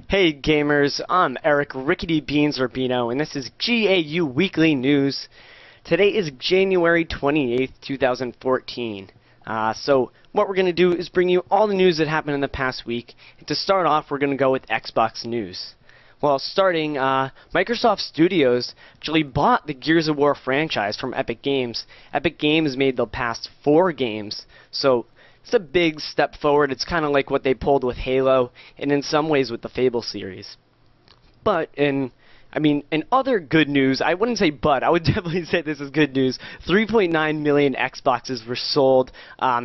Hey gamers, I'm Eric RickityBeans Rubino, and this is GAU Weekly News. Today is January 28th, 2014. So what we're going to do is bring you all the news that happened in the past week. And to start off, we're going to go with Xbox news. Well, starting, Microsoft Studios actually bought the Gears of War franchise from Epic Games. Epic Games made the past 4 games, so it's a big step forward. It's kind of like what they pulled with Halo, and in some ways with the Fable series. But in other good news, I wouldn't say but, I would definitely say this is good news. 3.9 million Xboxes were sold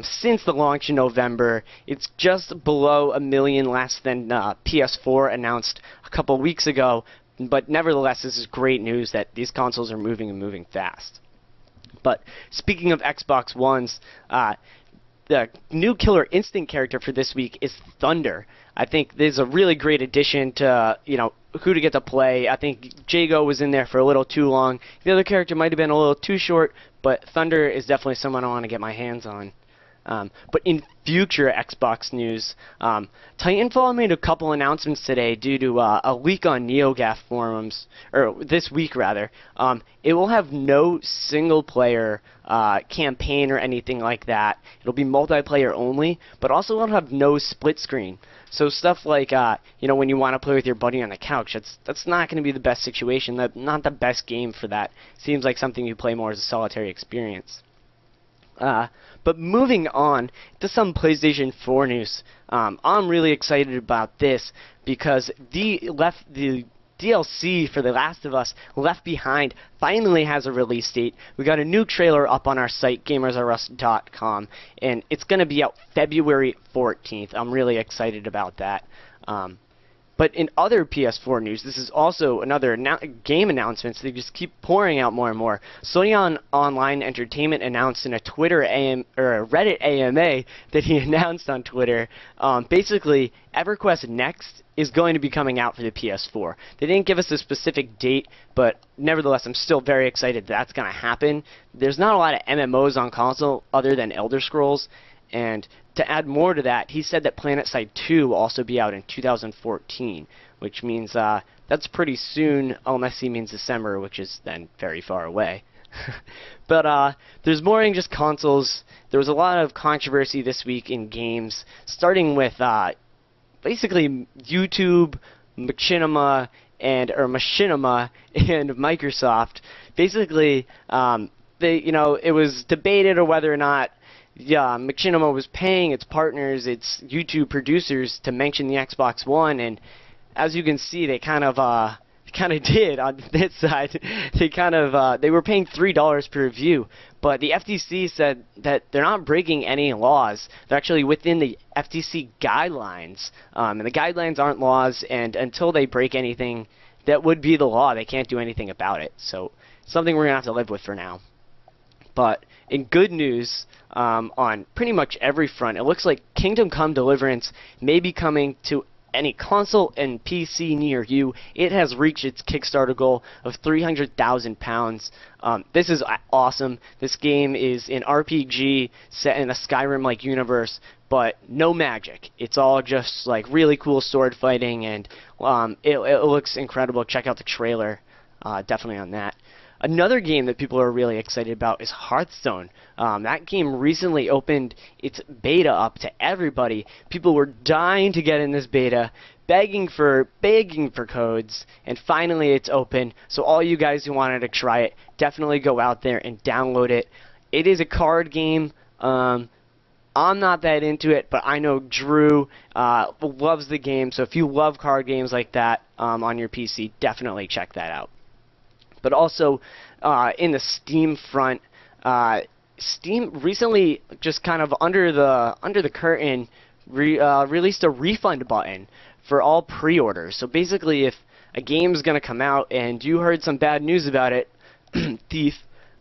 since the launch in November. It's just below a million less than PS4 announced a couple weeks ago, but nevertheless, this is great news that these consoles are moving and moving fast. But speaking of Xbox Ones, the new Killer Instinct character for this week is Thunder. I think this is a really great addition to, who to get to play. I think Jago was in there for a little too long. The other character might have been a little too short, but Thunder is definitely someone I want to get my hands on. But in future Xbox news, Titanfall made a couple announcements today due to a leak on NeoGAF forums, or this week rather. It will have no single-player campaign or anything like that. It'll be multiplayer only, but also it'll have no split screen. So stuff like, when you want to play with your buddy on the couch, that's not going to be the best situation. That's not the best game for that. Seems like something you play more as a solitary experience. But moving on to some PlayStation 4 news, I'm really excited about this because the DLC for The Last of Us Left Behind finally has a release date. We got a new trailer up on our site, gamersrus.com, and it's going to be out February 14th. I'm really excited about that. But in other PS4 news, this is also another game announcements. They just keep pouring out more and more. Sony Online Entertainment announced in a Reddit AMA that he announced on Twitter. Basically, EverQuest Next is going to be coming out for the PS4. They didn't give us a specific date, but nevertheless, I'm still very excited that's going to happen. There's not a lot of MMOs on console other than Elder Scrolls. And to add more to that, he said that PlanetSide 2 will also be out in 2014, which means that's pretty soon, unless he means December, which is then very far away. But there's more than just consoles. There was a lot of controversy this week in games, starting with basically YouTube, Machinima, and Microsoft. Basically, it was debated on whether or not Machinima was paying its partners, its YouTube producers, to mention the Xbox One, and as you can see, they kind of did on this side. They were paying $3 per view, but the FTC said that they're not breaking any laws. They're actually within the FTC guidelines, and the guidelines aren't laws, and until they break anything that would be the law, they can't do anything about it. So something we're gonna have to live with for now. But in good news, on pretty much every front, it looks like Kingdom Come Deliverance may be coming to any console and PC near you. It has reached its Kickstarter goal of £300,000. This is awesome. This game is an RPG set in a Skyrim-like universe, but no magic. It's all just like really cool sword fighting, and it looks incredible. Check out the trailer, definitely on that. Another game that people are really excited about is Hearthstone. That game recently opened its beta up to everybody. People were dying to get in this beta, begging for codes, and finally it's open. So all you guys who wanted to try it, definitely go out there and download it. It is a card game. I'm not that into it, but I know Drew loves the game. So if you love card games like that on your PC, definitely check that out. But also, in the Steam front, Steam recently, just kind of under the curtain, released a refund button for all pre-orders. So basically, if a game's gonna come out and you heard some bad news about it, thief,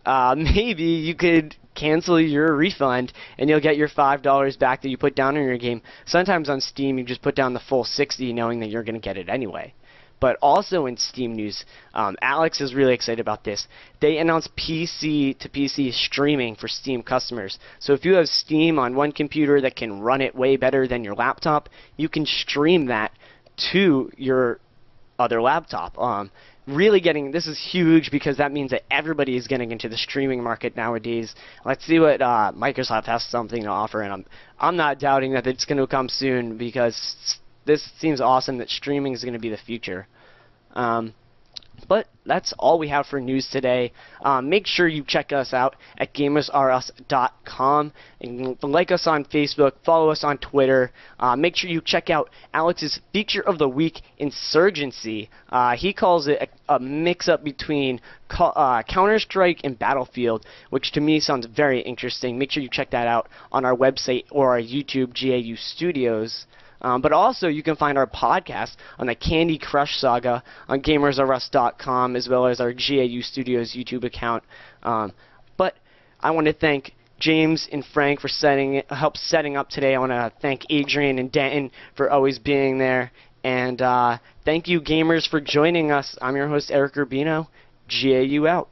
maybe you could cancel your refund and you'll get your $5 back that you put down in your game. Sometimes on Steam, you just put down the full $60, knowing that you're gonna get it anyway. But also in Steam news, Alex is really excited about this. They announced PC-to-PC streaming for Steam customers. So if you have Steam on one computer that can run it way better than your laptop, you can stream that to your other laptop. Really this is huge because that means that everybody is getting into the streaming market nowadays. Let's see what Microsoft has something to offer, and I'm not doubting that it's going to come soon because this seems awesome that streaming is going to be the future. But that's all we have for news today. Make sure you check us out at gamersrus.com and like us on Facebook, follow us on Twitter. Make sure you check out Alex's Feature of the Week, Insurgency. He calls it a mix-up between Counter-Strike and Battlefield, which to me sounds very interesting. Make sure you check that out on our website or our YouTube, GAU Studios. But also, you can find our podcast on the Candy Crush Saga on GamersRus.com, as well as our GAU Studios YouTube account. But I want to thank James and Frank for help setting up today. I want to thank Adrian and Denton for always being there. And thank you, gamers, for joining us. I'm your host, Eric Rubino. GAU out.